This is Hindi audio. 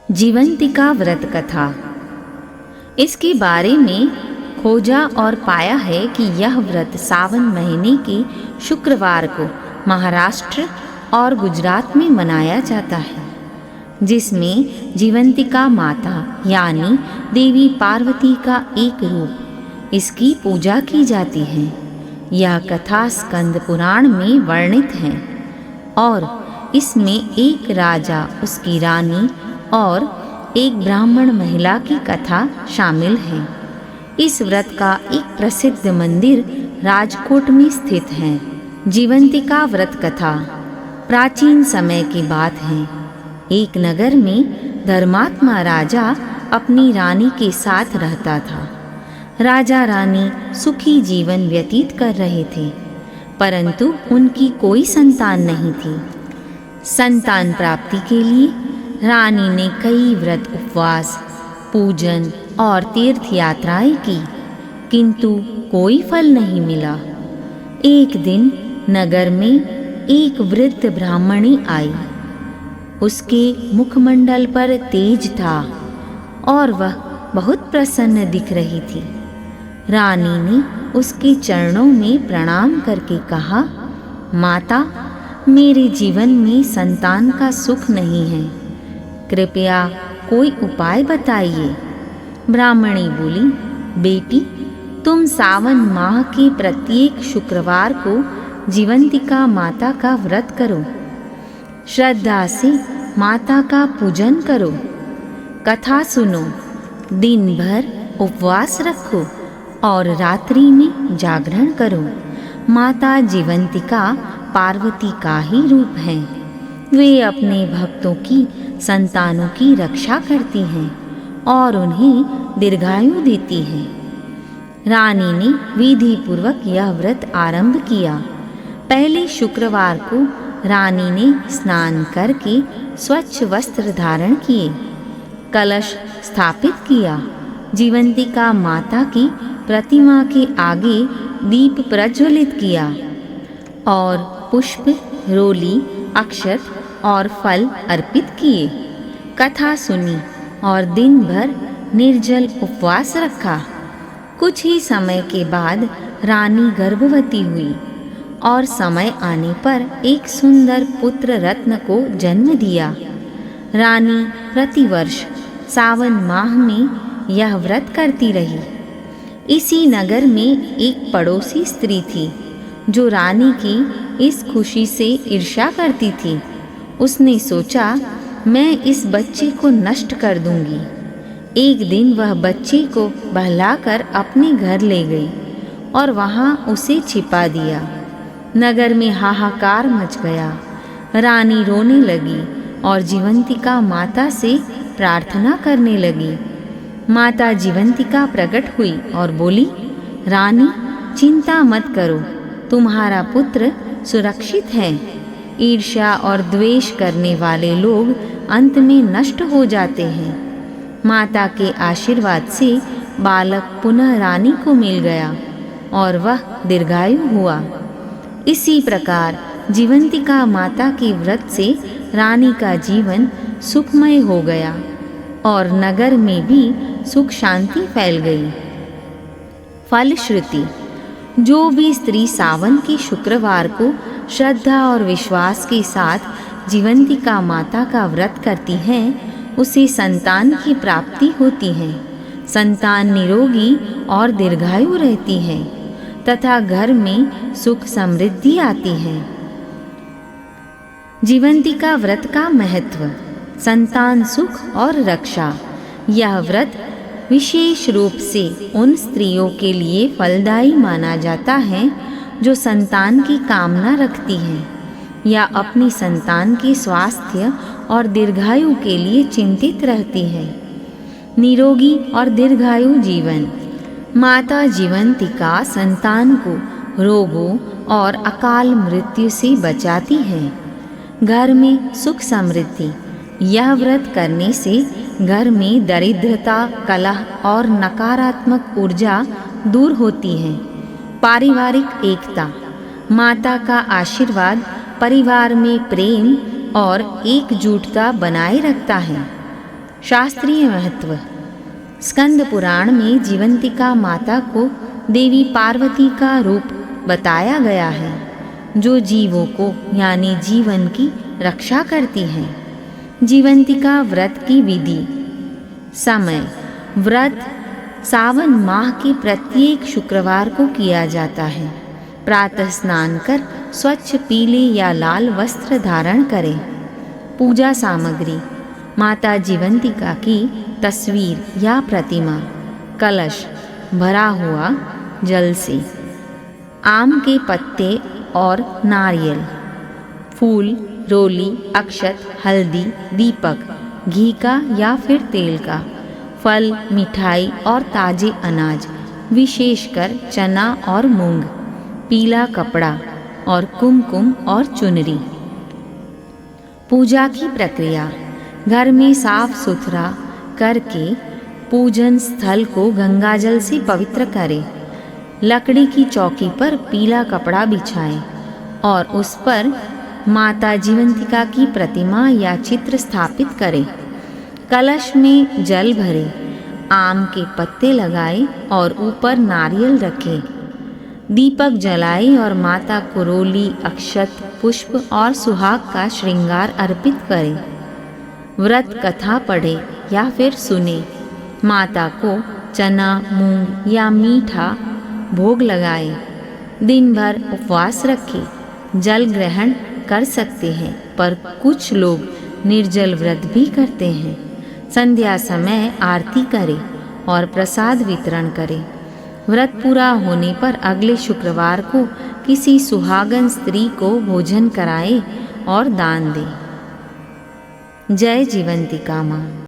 जीवंतिका व्रत कथा। इसके बारे में खोजा और पाया है कि यह व्रत सावन महीने के शुक्रवार को महाराष्ट्र और गुजरात में मनाया जाता है, जिसमें जीवंतिका माता यानी देवी पार्वती का एक रूप इसकी पूजा की जाती है। यह कथा स्कंद पुराण में वर्णित है और इसमें एक राजा, उसकी रानी और एक ब्राह्मण महिला की कथा शामिल है। इस व्रत का एक प्रसिद्ध मंदिर राजकोट में स्थित है। जीवंतिका व्रत कथा प्राचीन समय की बात है। एक नगर में धर्मात्मा राजा अपनी रानी के साथ रहता था। राजा रानी सुखी जीवन व्यतीत कर रहे थे, परंतु उनकी कोई संतान नहीं थी। संतान प्राप्ति के लिए रानी ने कई व्रत, उपवास, पूजन और तीर्थ यात्राएं की, किंतु कोई फल नहीं मिला। एक दिन नगर में एक वृद्ध ब्राह्मणी आई। उसके मुखमंडल पर तेज था और वह बहुत प्रसन्न दिख रही थी। रानी ने उसके चरणों में प्रणाम करके कहा, माता, मेरे जीवन में संतान का सुख नहीं है, कृपया कोई उपाय बताइए। ब्राह्मणी बोली, बेटी, तुम सावन माह के प्रत्येक शुक्रवार को जीवंतिका माता का व्रत करो। श्रद्धा से माता का पूजन करो, कथा सुनो, दिन भर उपवास रखो और रात्रि में जागरण करो। माता जीवंतिका पार्वती का ही रूप है। वे अपने भक्तों की संतानों की रक्षा करती हैं और उन्हें दीर्घायु देती हैं। रानी ने विधि पूर्वक यह व्रत आरंभ किया। पहले शुक्रवार को रानी ने स्नान करके स्वच्छ वस्त्र धारण किए, कलश स्थापित किया, जीवंतिका माता की प्रतिमा के आगे दीप प्रज्वलित किया और पुष्प, रोली, अक्षत और फल अर्पित किए। कथा सुनी और दिन भर निर्जल उपवास रखा। कुछ ही समय के बाद रानी गर्भवती हुई और समय आने पर एक सुंदर पुत्र रत्न को जन्म दिया। रानी प्रतिवर्ष सावन माह में यह व्रत करती रही। इसी नगर में एक पड़ोसी स्त्री थी जो रानी की इस खुशी से ईर्ष्या करती थी। उसने सोचा, मैं इस बच्चे को नष्ट कर दूंगी। एक दिन वह बच्चे को बहलाकर अपने घर ले गई और वहां उसे छिपा दिया। नगर में हाहाकार मच गया। रानी रोने लगी और जीवंतिका माता से प्रार्थना करने लगी। माता जीवंतिका प्रकट हुई और बोली, रानी, चिंता मत करो, तुम्हारा पुत्र सुरक्षित है। ईर्ष्या और द्वेष करने वाले लोग अंत में नष्ट हो जाते हैं। माता के आशीर्वाद से बालक पुनः रानी को मिल गया और वह दीर्घायु हुआ। इसी प्रकार जीवंतिका माता के व्रत से रानी का जीवन सुखमय हो गया और नगर में भी सुख शांति फैल गई। फलश्रुति, जो भी स्त्री सावन के शुक्रवार को श्रद्धा और विश्वास के साथ जीवंतिका माता का व्रत करती है, उसे संतान की प्राप्ति होती है। संतान निरोगी और दीर्घायु रहती है तथा घर में सुख समृद्धि आती है। जीवंतिका व्रत का महत्व, संतान सुख और रक्षा। यह व्रत विशेष रूप से उन स्त्रियों के लिए फलदायी माना जाता है जो संतान की कामना रखती हैं या अपनी संतान के स्वास्थ्य और दीर्घायु के लिए चिंतित रहती है। निरोगी और दीर्घायु जीवन। माता जीवंतिका संतान को रोगों और अकाल मृत्यु से बचाती है। घर में सुख समृद्धि। यह व्रत करने से घर में दरिद्रता, कलह और नकारात्मक ऊर्जा दूर होती है। पारिवारिक एकता। माता का आशीर्वाद परिवार में प्रेम और एकजुटता बनाए रखता है। शास्त्रीय महत्व। स्कंद पुराण में जीवंतिका माता को देवी पार्वती का रूप बताया गया है, जो जीवों को यानी जीवन की रक्षा करती हैं। जीवंतिका व्रत की विधि। समय। व्रत सावन माह के प्रत्येक शुक्रवार को किया जाता है। प्रातः स्नान कर स्वच्छ पीले या लाल वस्त्र धारण करें। पूजा सामग्री। माता जीवंतिका की तस्वीर या प्रतिमा, कलश भरा हुआ जल से, आम के पत्ते और नारियल, फूल, रोली, अक्षत, हल्दी, दीपक, घी का या फिर तेल का, फल, मिठाई और ताजे अनाज, विशेषकर चना और मूंग, पीला कपड़ा और कुमकुम और चुनरी। पूजा की प्रक्रिया। घर में साफ सुथरा करके पूजन स्थल को गंगाजल से पवित्र करें। लकड़ी की चौकी पर पीला कपड़ा बिछाएं और उस पर माता जीवंतिका की प्रतिमा या चित्र स्थापित करें। कलश में जल भरें, आम के पत्ते लगाएं और ऊपर नारियल रखें। दीपक जलाएं और माता को रोली, अक्षत, पुष्प और सुहाग का श्रृंगार अर्पित करें। व्रत कथा पढ़े या फिर सुने। माता को चना, मूंग या मीठा भोग लगाएं। दिन भर उपवास रखें। जल ग्रहण कर सकते हैं, पर कुछ लोग निर्जल व्रत भी करते हैं। संध्या समय आरती करें और प्रसाद वितरण करें। व्रत पूरा होने पर अगले शुक्रवार को किसी सुहागन स्त्री को भोजन कराएं और दान दें। जय जीवंतिका माँ।